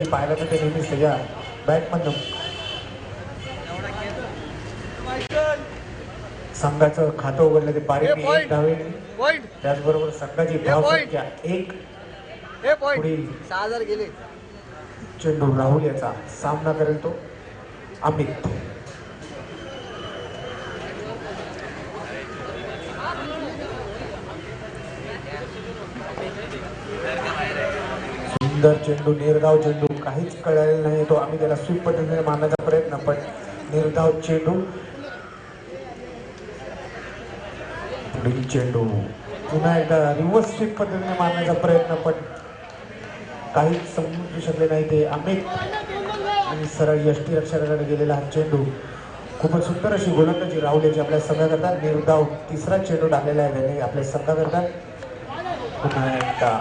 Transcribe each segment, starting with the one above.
पाहायला तर ते नेहमीच त्याच्या बॅटमधनं संघाचं खातं उघडलं ते पारीने एक धावे. त्याचबरोबर संघाची धावसंख्या एक. पुढील चेंडू राहुल याचा सामना करेल तो अमित. सुंदर चेंडू, निर्धाव चेंडू, काहीच कळलेला नाही. तो आम्ही त्याला स्वीप पद्धतीने मारण्याचा प्रयत्न, पण निर्धाव चेंडू. पुढील चेंडू पुन्हा एकदा रिव्हर्स स्वीप पद्धतीने मारण्याचा प्रयत्न, पण काहीच समजू शकले नाही ते अमित. आणि सरळ यष्टी रक्षकाकडे गेलेला हा चेंडू. खूपच सुंदर अशी गोलंदाजी राहुल याची आपल्या संघाकरता. निर्धाव तिसरा चेंडू टाकलेला आहे त्याने आपल्या संघाकरता. पुन्हा एकदा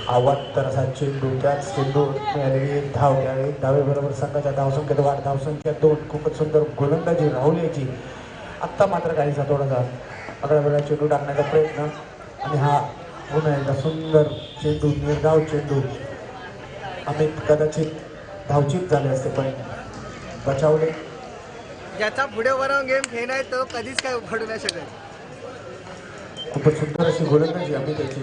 आवात्तर असा चेंडू, त्याच चेंडू मिळालेली एक धाव. त्या एक धावेबरोबर संघाच्या धावसंख्येत वाढ, धावसंख्या 2. खूपच सुंदर गोलंदाजी राहुल याची. आत्ता मात्र काहीसा थोडासा आगळा चेंडू टाकण्याचा प्रयत्न, आणि हा पुन्हा एकदा सुंदर चेंडू, निर्धाव चेंडू. अमित कदाचित धावचीत झाले असते, पण बचावले. ज्याचा पुढे वरून गेम खेळणार तो कधीच काय उघडू नाही शकत. खूपच सुंदर अशी गोलंदाजी अमित याची.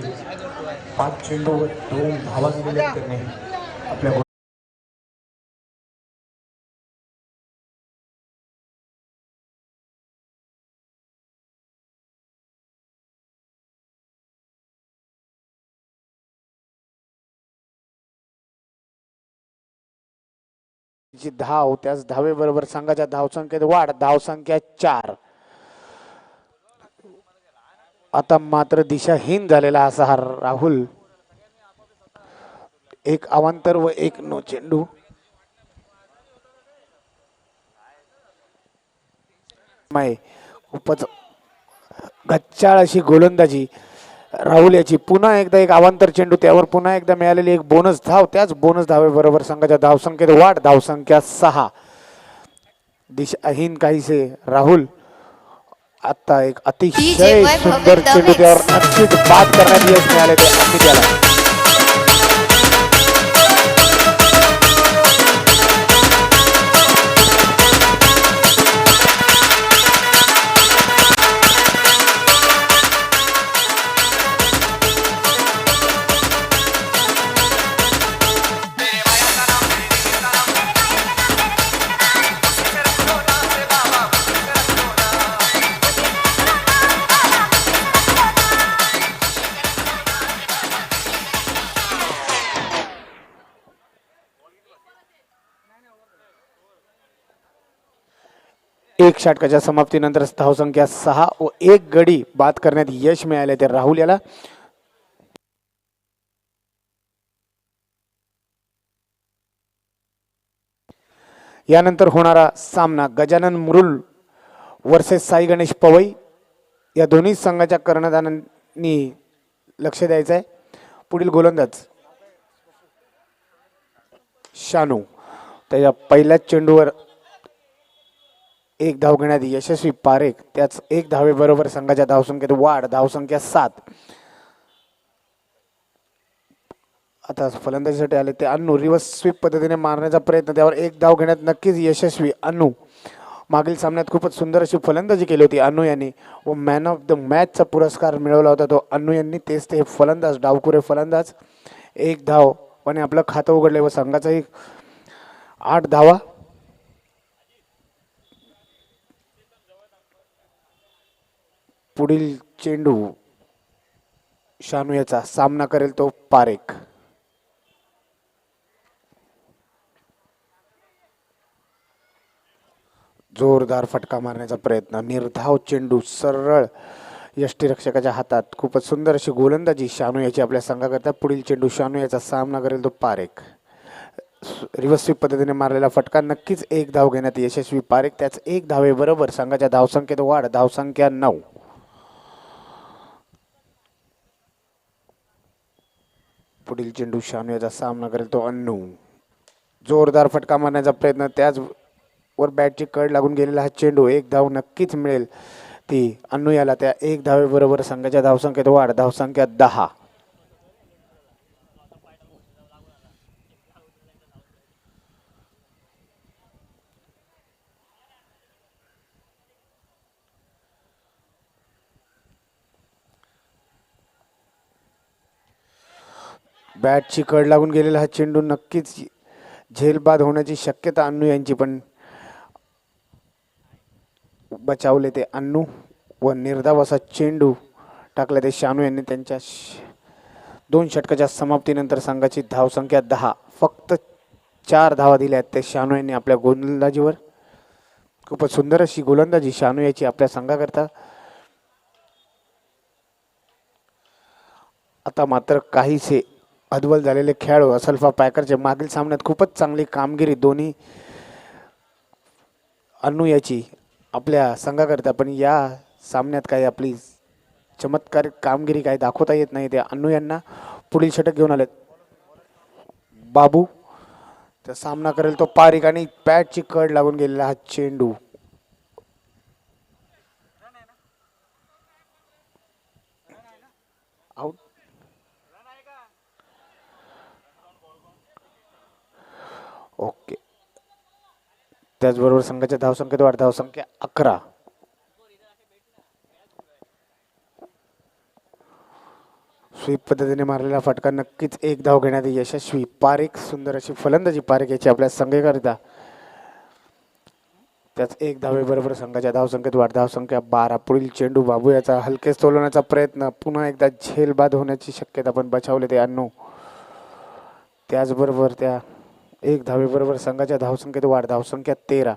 5 चेंडूवर 2 धावा दिलेल्या त्यांनी आपल्या. जी धाव, त्याच धावेबरोबर संघाच्या धावसंख्येत वाढ, धावसंख्या 4. आता मात्र दिशाहीन झालेला असा हा राहुल. एक अवांतर व एक नो चेंडू. खूपच गच्चाळ अशी गोलंदाजी राहुल याची. पुन्हा एकदा एक अवांतर चेंडू, त्यावर पुन्हा एकदा मिळालेली एक बोनस धाव. त्याच बोनस धावेबरोबर संघाच्या धावसंख्येत वाढ, धावसंख्या 6. दिशाहीन काहीसे राहुल. आता एक अतिशय सुंदर चेंडू, त्यावर नक्कीच बाद करण्यात यश मिळाले ते अमित याला. एक षटकाच्या समाप्तीनंतर धावसंख्या 6 व 1 गडी बाद करण्यात यश मिळाले ते राहुल याला. यानंतर होणारा सामना गजानन मुरुल वर्सेस साई गणेश पवई. या दोन्ही संघाच्या कर्णधारांनी लक्ष द्यायचं आहे. पुढील गोलंदाज शानू. त्याच्या पहिल्याच चेंडूवर एक धाव घेण्यात यशस्वी पारेख. त्याच एक धावेबरोबर संघाच्या धावसंख्येत वाढ, धावसंख्या 7. आता फलंदाजीसाठी आले ते अन्नू. रिव्हर्स स्वीप पद्धतीने मारण्याचा प्रयत्न, त्यावर एक धाव घेण्यात नक्कीच यशस्वी अन्नू. मागील सामन्यात खूपच सुंदर अशी फलंदाजी केली होती अन्नू यांनी व मॅन ऑफ द मॅचचा पुरस्कार मिळवला होता तो अन्नू यांनी. तेच ते फलंदाज, डावखुरे फलंदाज. एक धाव आणि आपलं खातं उघडले व संघाचाही 8 धावा. पुढील चेंडू शानू याचा सामना करेल तो पारेख. जोरदार फटका मारण्याचा प्रयत्न, निर्धाव चेंडू सरळ यष्टीरक्षकाच्या हातात. खूपच सुंदर अशी गोलंदाजी शानू याची आपल्या संघाकरता. पुढील चेंडू शानू याचा सामना करेल तो पारेख. रिव्हर्स स्वीप पद्धतीने मारलेला फटका, नक्कीच एक धाव घेण्यात यशस्वी पारेख. त्याच एक धावेबरोबर संघाच्या धावसंख्येत वाढ, धावसंख्या 9. पुढील चेंडू शानू याचा सामना करेल तो अन्नू. जोरदार फटका मारण्याचा प्रयत्न, त्याच वर बॅटची कड लागून गेलेला हा चेंडू. एक धाव नक्कीच मिळेल ती अन्नू याला. त्या एक धावेबरोबर संघाच्या धावसंख्येत वाढ, धावसंख्या 10. बॅटची कड लागून गेलेला हा चेंडू नक्कीच झेलबाद होण्याची शक्यता अन्नू यांची, पण बचावले ते अन्नू व निर्धाव असा चेंडू टाकला ते शानू यांनी. त्यांच्या 2 षटकाच्या समाप्तीनंतर संघाची धावसंख्या 10. फक्त 4 धावा दिल्या आहेत ते शानू यांनी आपल्या गोलंदाजीवर. खूपच सुंदर अशी गोलंदाजी शानू याची आपल्या संघाकरता. आता मात्र काहीसे अद्वल झालेले खेळाडू असल्फा पॅकरचे मागील सामन्यात खूपच चांगली कामगिरी दोन्ही अन्नू याची आपल्या संघाकरता, पण या सामन्यात काही आपली चमत्कारिक कामगिरी काही दाखवता येत नाही. ते अन्नू यांना पुढील षटक घेऊन आलेत. बाबू तर सामना करेल तो पारिक आणि बॅटची कड लागून गेलेला हा चेंडू. आउट. ओके. त्याचबरोबर संघाच्या धावसंख्येत वाढ. धावसंख्या 11. स्वीप पद्धतीने मारलेला फटका नक्कीच एक धाव घेण्यात यशस्वी. पारिक सुंदर अशी फलंदाजी पारिक याची आपल्या संघाकरिता. त्याच एक धावेबरोबर संघाच्या धावसंख्येत वाढ. धावसंख्या 12. पुढील चेंडू बाबू याचा हलकेच तोलवण्याचा प्रयत्न. पुन्हा एकदा झेलबाद होण्याची शक्यता, पण बचावले ते अन्नू. त्याचबरोबर त्या एक धावेबरोबर संघाच्या धावसंख्येत वाढ. धावसंख्या 13.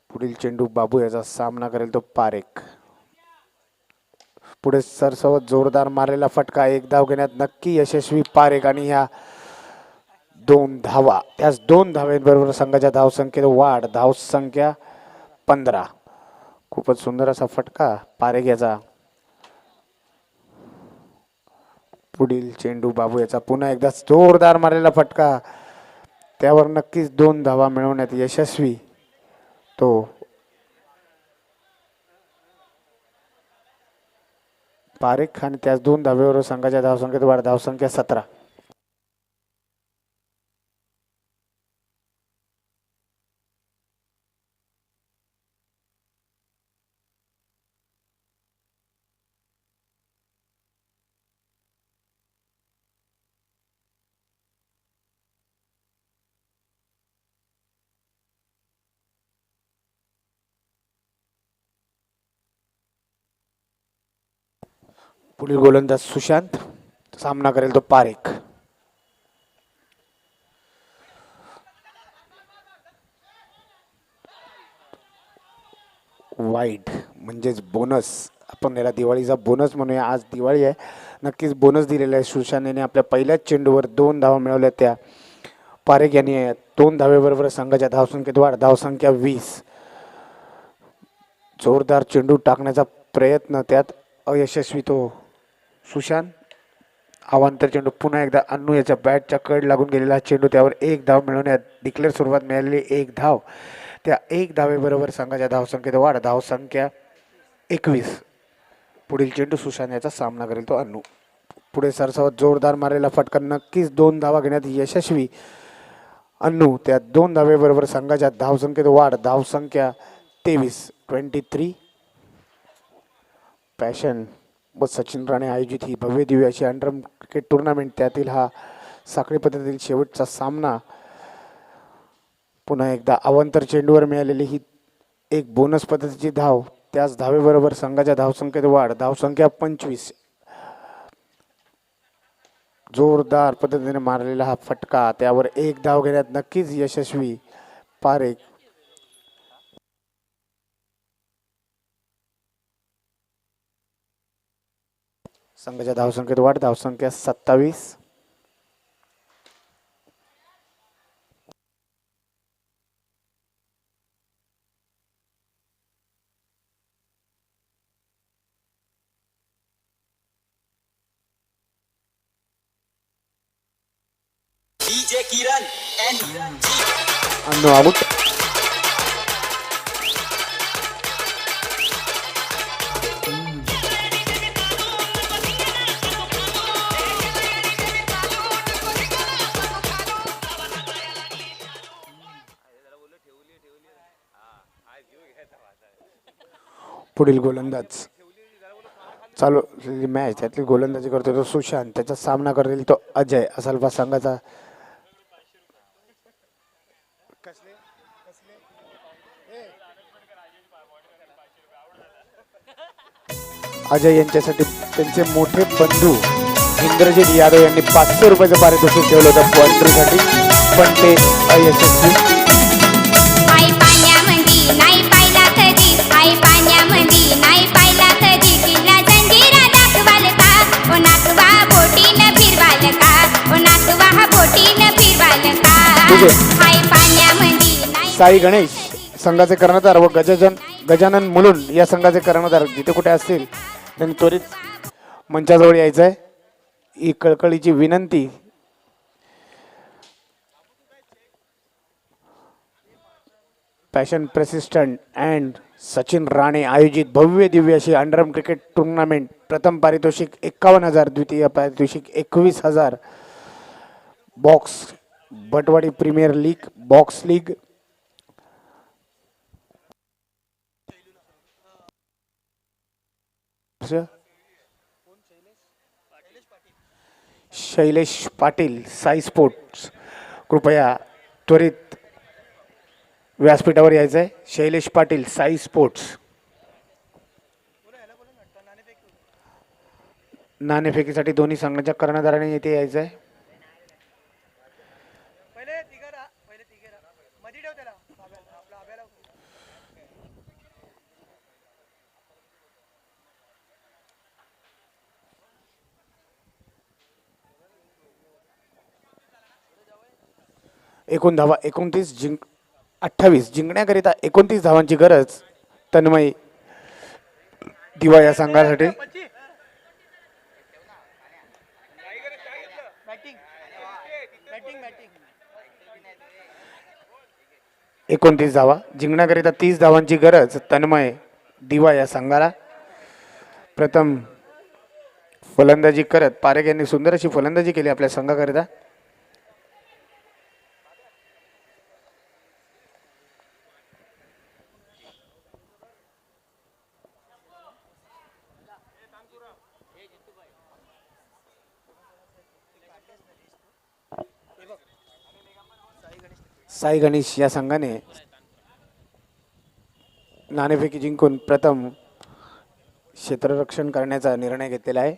पुढील चेंडू बाबू याचा सामना करेल तो पारेख. पुढे सरसवत जोरदार मारलेला फटका. एक धाव घेण्यात नक्की यशस्वी पारेख आणि ह्या 2 धावा. त्याच 2 धाव्यांबरोबर संघाच्या धावसंख्येत वाढ. धावसंख्या 15. खूपच सुंदर असा फटका पारेख याचा. पुढील चेंडू बाबू याचा पुन्हा एकदा जोरदार मारलेला फटका. त्यावर नक्कीच 2 धावा मिळवण्यात यशस्वी तो पारेख आणि त्याच 2 धावेवर संघाच्या धावसंख्येत वाढ. धावसंख्या 17. पुढील गोलंदाज सुशांत. सामना करेल तो पारेख. वाईड म्हणजेच बोनस. आपण याला दिवाळीचा बोनस म्हणूया. आज दिवाळी आहे, नक्कीच बोनस दिलेला आहे. सुशांतने आपल्या पहिल्याच चेंडूवर 2 धावा मिळवल्या. त्या पारेख यांनी 2 धावेबरोबर संघाच्या धावसंख्येत वाढ. धावसंख्या 20. जोरदार चेंडू टाकण्याचा प्रयत्न, त्यात अयशस्वी तो सुशांत. अवांतर चेंडू पुन्हा एकदा अन्नू याच्या बॅटच्या कड लागून गेलेला चेंडू. त्यावर एक धाव मिळवण्यात डिक्लेअर स्वरूपात मिळालेली एक धाव. त्या एक धावेबरोबर संघाच्या धावसंख्येत वाढ. धावसंख्या 21. पुढील चेंडू सुशांत याचा सामना करेल तो अन्नू. पुढे सरसवत जोरदार मारलेला फटका. नक्कीच 2 धावा घेण्यात यशस्वी अन्नू. त्या 2 धावेबरोबर संघाच्या धावसंख्येत वाढ. धावसंख्या 23. 23. पॅशन व सचिन राणे आयोजित ही भव्य दिव्य अशी अंडरम क्रिकेट टुर्नामेंट, त्यातील हा साखळी पद्धतीतील शेवटचा सामना. पुन्हा एकदा अवांतर चेंडूवर मिळालेली ही एक बोनस पद्धतीची धाव. त्याच धावेबरोबर संघाच्या धावसंख्येत वाढ. धावसंख्या 25. जोरदार पद्धतीने मारलेला हा फटका. त्यावर एक धाव घेण्यात नक्कीच यशस्वी पारेख. संघाच्या धावसंख्येत वाढ. धावसंख्या 27. अन्नू आउट. पुढील गोलंदाज चालू मॅच त्यातली गोलंदाजी करतो तो सुशांत, त्याचा सामना करेल तो अजय. असलफा संघाचा अजय यांच्यासाठी त्यांचे मोठे बंधू इंद्रजित यादव यांनी 500 रुपयाचं पारितोषिक ठेवलं होतं पॉइंट्रीसाठी, पण ते अयशस्वी. आई पाण्यामंदी नाही पाहिला कधी, आई पाण्यामंदी नाही पाहिला कधी, किल्ला जंजिरा दाखवाल का, ओ नाकवा बोटीनं फिरवाल का, ओ नाकवा बोटीनं फिरवाल का. आई पाण्यामंदी नाही साई गणेश संघाचे कर्णधार व गजानन मुलुंड या संघाचे कर्णधार जिथे कुठे असतील त्यांनी त्वरित मंचाजवळ यायचं आहे, ही कळकळीची विनंती. Passion persistent and Sachin Rane आयोजित भव्य दिव्य अशी अंडरआर्म क्रिकेट टुर्नामेंट. प्रथम पारितोषिक 51,000, द्वितीय पारितोषिक 21,000. Box Bhatwadi premier league box league. Shailesh Patil Sai sports, कृपया त्वरित व्यासपीठावर यायचं आहे. शैलेश पाटील साई स्पोर्ट्स. नाणेफेकीसाठी दोन्ही संघाच्या कर्णधाराने येथे यायचं आहे. एकूण धावा 28 जिंकण्याकरिता 29 धावांची गरज तन्मय दिवा या संघासाठी. 29 धावा जिंकण्याकरिता 30 धावांची गरज तन्मय दिवा या संघाला. प्रथम फलंदाजी करत पारेख यांनी सुंदर अशी फलंदाजी केली आपल्या संघाकरिता. साई गणेश या संघाने नाणेफेकी जिंकून प्रथम क्षेत्ररक्षण करण्याचा निर्णय घेतलेला आहे.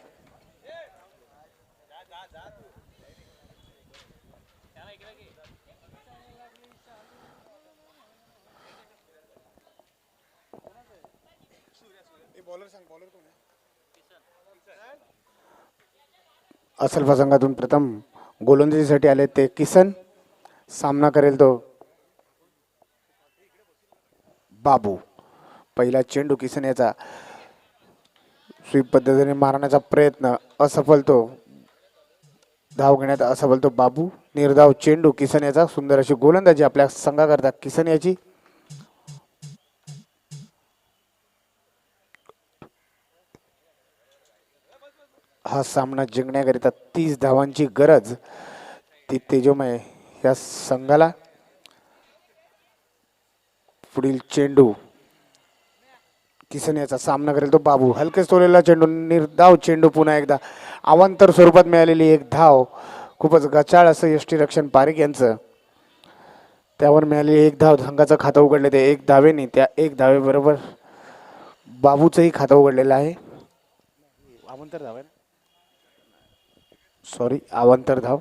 असलफा संघातून प्रथम गोलंदाजीसाठी आले ते किसन. सामना करेल तो बाबू. पहिला चेंडू किसन याचा स्वीप पद्धतीने मारण्याचा प्रयत्न असफल. तो धाव घेण्यात असफल तो बाबू. निर्धाव चेंडू किसन याचा. सुंदर अशी गोलंदाजी आपल्या संघाकरता किसन याची. हा सामना जिंकण्याकरिता 30 धावांची गरज ती तेजोमय या संघाला. पुढील चेंडू किसन याचा. सामना करेल तो बाबू. हलके सोडलेला चेंडू. निर्धाव चेंडू पुन्हा एकदा. अवांतर स्वरूपात मिळालेली एक धाव. खूपच गचाळ असं यष्टीरक्षण पारेख यांचं. त्यावर मिळालेली एक धाव संघाचं खातं उघडले ते 1 धावेने. त्या 1 धावेबरोबर बाबूचंही खातं उघडलेलं आहे. अवांतर धाव आहे, सॉरी, अवांतर धाव.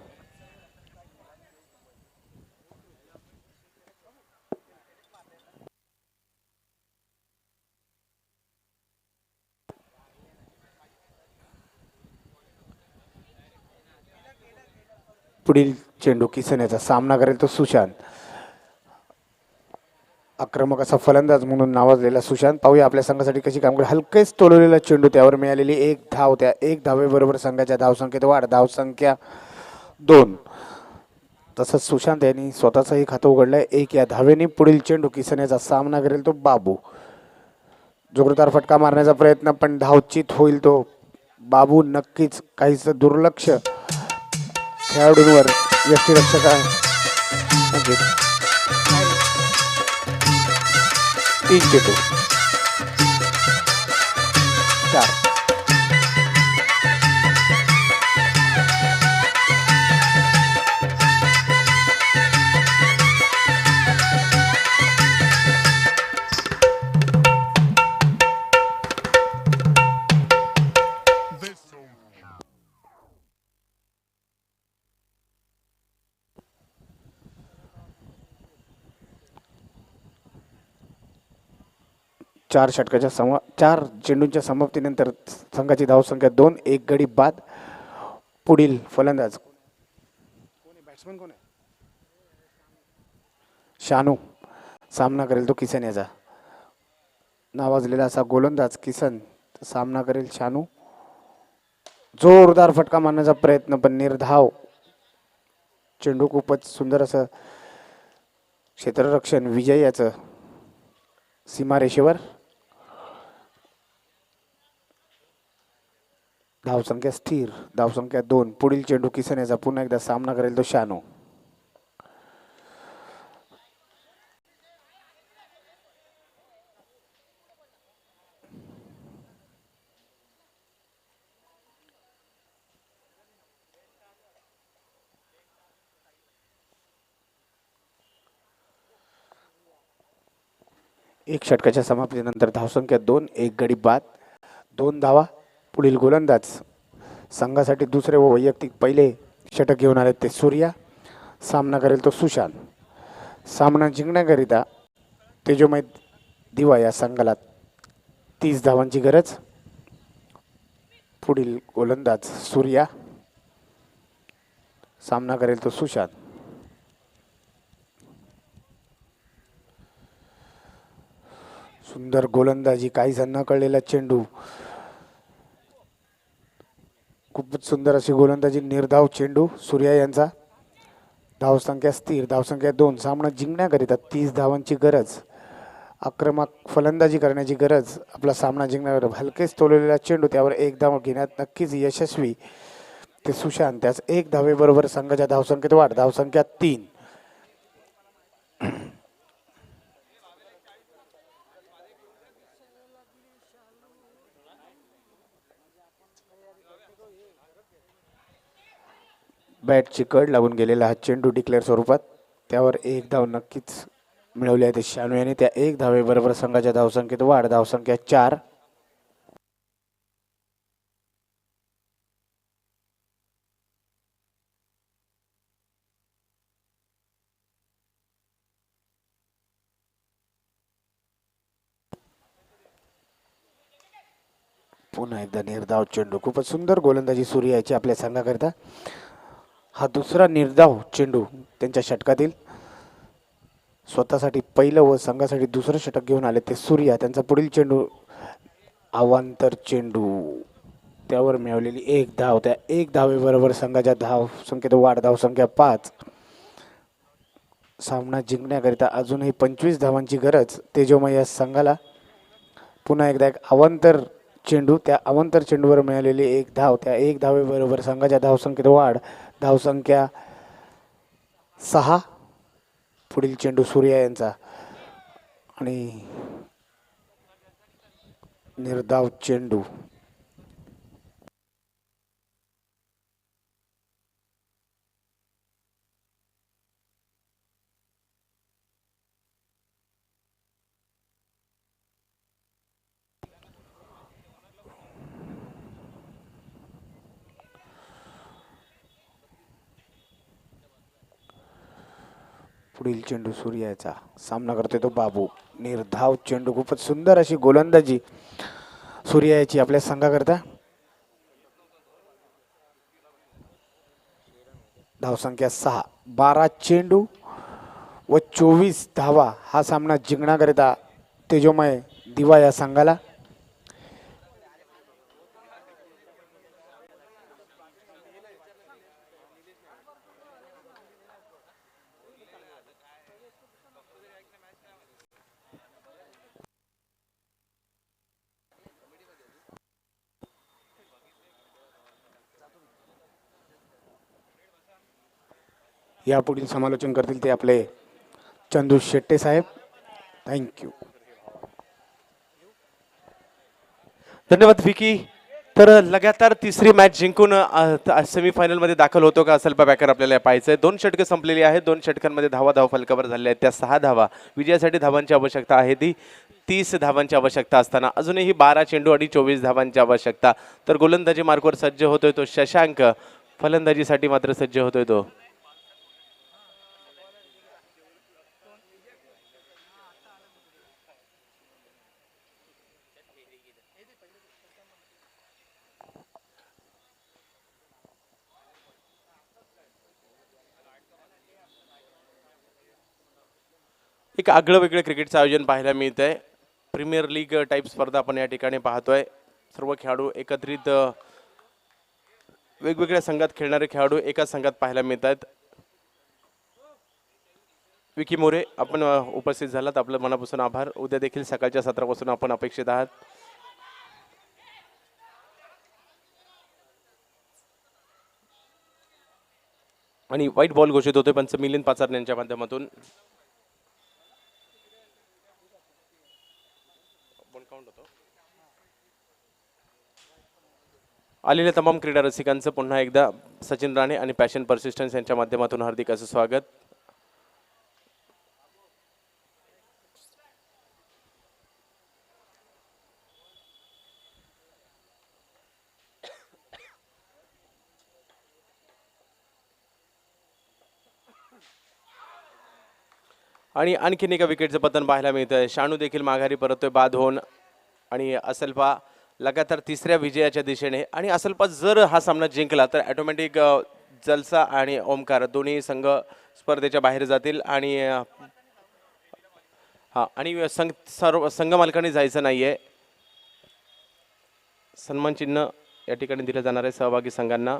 पुढील चेंडू किसन याचा. सामना करेल तो सुशांत. आक्रमक असा फलंदाज म्हणून नावाजलेला सुशांत. पाहूया आपल्या संघासाठी कशी काम करेल. हलकेच तोलवलेला चेंडू. त्यावर मिळालेली 1 धाव. त्या 1 धावेबरोबर संघाच्या धावसंख्येत वाढ. धावसंख्या 2. तसंच सुशांत यांनी स्वतःचंही खातं उघडलंय 1 या धावेने. पुढील चेंडू किसन याचा. सामना करेल तो बाबू. जोरदार फटका मारण्याचा प्रयत्न, पण धावचित होईल तो बाबू. नक्कीच काहीच दुर्लक्ष खेळाडूंवर यष्टीरक्षक आहे. 3 चेंडू 4. चार चेंडूंच्या समाप्तीनंतर संघाची धावसंख्या 2, एक गडी बाद. पुढील फलंदाज बॅट्समन कोण आहे? शानू. सामना करेल तो किसन याचा. नावाजलेला असा गोलंदाज किसन सामना करेल शानू. जोरदार फटका मारण्याचा प्रयत्न पण निर्धाव. चेंडू खूपच सुंदर असं क्षेत्ररक्षण विजय याचं सीमारेषेवर. धावसंख्या स्थिर, धावसंख्या 2. पुढील चेंडू किसन याचा. पुन्हा एकदा सामना करेल तो शानू. एक षटकाच्या समाप्तीनंतर धावसंख्या 2, एक गडी बाद. 2 धावा. पुढील गोलंदाज संघासाठी दुसरे व वैयक्तिक पहिले षटक घेऊन आले ते सूर्या. सामना करेल तो सुशांत. सामना जिंकण्याकरिता तेजोमय दिवा या संघाला 30 धावांची गरज. पुढील गोलंदाज सूर्या. सामना करेल तो सुशांत. सुंदर गोलंदाजी, काहीसा न कळलेला चेंडू. खूपच सुंदर अशी गोलंदाजी, निर्धाव चेंडू सूर्या यांचा. धावसंख्या स्थिर, धावसंख्या 2. सामना जिंकण्याकरिता 30 धावांची गरज. आक्रमक फलंदाजी करण्याची गरज आपला सामना जिंकण्यावर. हलकेच तोललेला चेंडू, त्यावर एक धाव घेण्यात नक्कीच यशस्वी ते सुशांत. त्याच एक धावेबरोबर संघाच्या धावसंख्येत वाढ. धावसंख्या 3. बॅटची कड लागून गेलेला हा चेंडू डिक्लेअर स्वरूपात. त्यावर एक धाव नक्कीच मिळवली आहे ते शानू यांनी. त्या एक धावेबरोबर संघाच्या धावसंख्येत वाढ. धावसंख्या 4. पुन्हा एकदा निर्धाव चेंडू. खूपच सुंदर गोलंदाजी सूर्याची आपल्या संघाकरिता. हा दुसरा निर्धाव चेंडू त्यांच्या षटकातील. स्वतःसाठी पहिलं व संघासाठी दुसरं षटक घेऊन आले ते सूर्या. त्यांचा पुढील चेंडू अवांतर चेंडू, त्यावर मिळवलेली एक धाव. त्या एक धावेबरोबर संघाच्या धाव संख्येत वाढ. धावसंख्या 5. सामना जिंकण्याकरिता अजूनही 25 धावांची गरज तेजोमय या संघाला. पुन्हा एकदा एक अवांतर चेंडू, त्या अवांतर चेंडूवर मिळालेली एक धाव. त्या एक धावेबरोबर संघाच्या धावसंख्येत वाढ. धावसंख्या 6. पुढील चेंडू सूर्या यांचा आणि निर्धाव चेंडू. पुढील चेंडू सूर्याचा. सामना करतोय तो बाबू. निर्धाव चेंडू. खूपच सुंदर अशी गोलंदाजी सूर्याची आपल्या संघाकरता. धावसंख्या 6. 12 चेंडू व 24 धावा. हा सामना जिंकण्याकरिता तेजोमय दिवा या संघाला. यापुढील समालोचन करतील ते आपले चंदू शेट्टे साहेब. थँक्यू. धन्यवाद विकी. तर लगातार तिसरी मॅच जिंकून सेमीफायनलमध्ये दाखल होतो का असेल बॅकर आपल्याला पाहायचं आहे. 2 षटकं संपलेली आहेत. 2 षटकांमध्ये धाव फलकावर झालेल्या आहेत त्या 6 धावा. विजयासाठी धावांची आवश्यकता आहे ती 30 धावांची आवश्यकता असताना अजूनही 12 चेंडू आणि 24 धावांची आवश्यकता. तर गोलंदाजी मार्कवर सज्ज होतोय तो शशांक. फलंदाजीसाठी मात्र सज्ज होतोय तो एक आगळं वेगळं क्रिकेटचं आयोजन पाहायला मिळत आहे. प्रीमियर लीग टाईप स्पर्धा आपण या ठिकाणी पाहतोय. सर्व खेळाडू एकत्रित वेगवेगळ्या संघात खेळणारे खेळाडू एका संघात पाहायला मिळतात. विकी मोरे आपण उपस्थित झालात, आपलं मनापासून आभार. उद्या देखील सकाळच्या सत्रापासून आपण अपेक्षित आहात. आणि व्हाईट बॉल घोषित होतोय पंच मिलिंद पाचार यांच्या माध्यमातून. आलेल्या तमाम क्रीडा रसिकांचं पुन्हा एकदा सचिन राणे आणि पॅशन पर्सिस्टन्स यांच्या माध्यमातून हार्दिक असं स्वागत. आणि आणखीन एका विकेटचं पतन पाहायला मिळतंय. शानू देखील माघारी परततोय बाद होऊन. आणि असलपा लगातार तिसऱ्या विजयाच्या दिशेने. आणि असलपा जर हा सामना जिंकला तर ॲटोमॅटिक जलसा आणि ओमकार दोन्ही संघ स्पर्धेच्या बाहेर जातील. आणि हां, आणि संघ मालकांनी जायचं नाही आहे. सन्मान चिन्ह या ठिकाणी दिलं जाणार आहे सहभागी संघांना.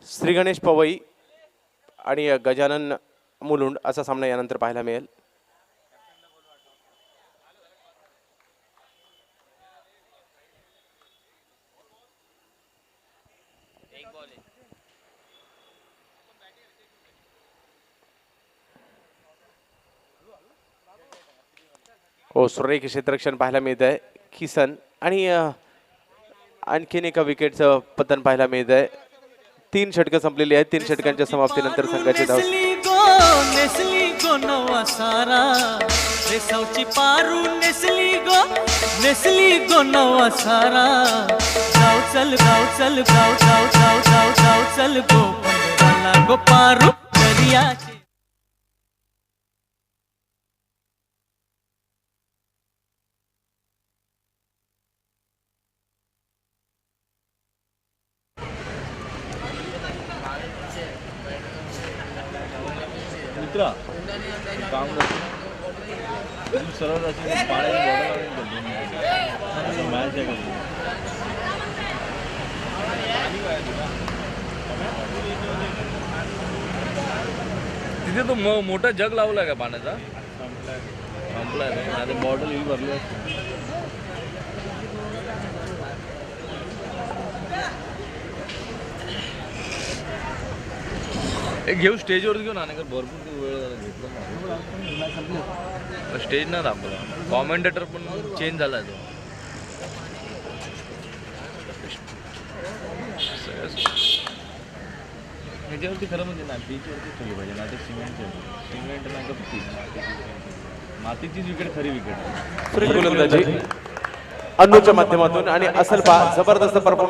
श्री गणेश पवई आणि गजानन मुलुंड असा सामना यानंतर पाहायला मिळेल. हो, सुरेख क्षेत्ररक्षण पाहायला मिळत आहे. किसन आणि आणखीन एका विकेटचं पतन पाहायला मिळत आहे. 3 षटकं संपलेली आहेत. 3 षटकांच्या समाप्तीनंतर संघाचे धाव. नेसली गो नवा सारा रेसावची पारू नेसली गो नवा सारा. गाव चल गाव चल गाव गाव गाव गाव गाव चल गो पंधराला गो पारू दरियाची. मित्रा काम सरळ अशी मॅच आहे. तिथे तो मोठा जग लावला का पाण्याचा संपलाय नाही. आता बॉटल ही भरली असते. एक घेऊ स्टेजवर घेऊन आणि भरपूर वेळ घेतला. स्टेज नाही दाखवला. कॉमेंटेटर पण चेंज झाला आहे तो. ह्याच्यावरती खरं म्हणजे ना बीचवरती खेळली पाहिजे ना. ते सिमेंट नाही का पीच मातीचीच विकेट खरी विकेट. गोलंदाजी अन्नूच्या माध्यमातून आणि असलपा जबरदस्त परफॉर्मन्स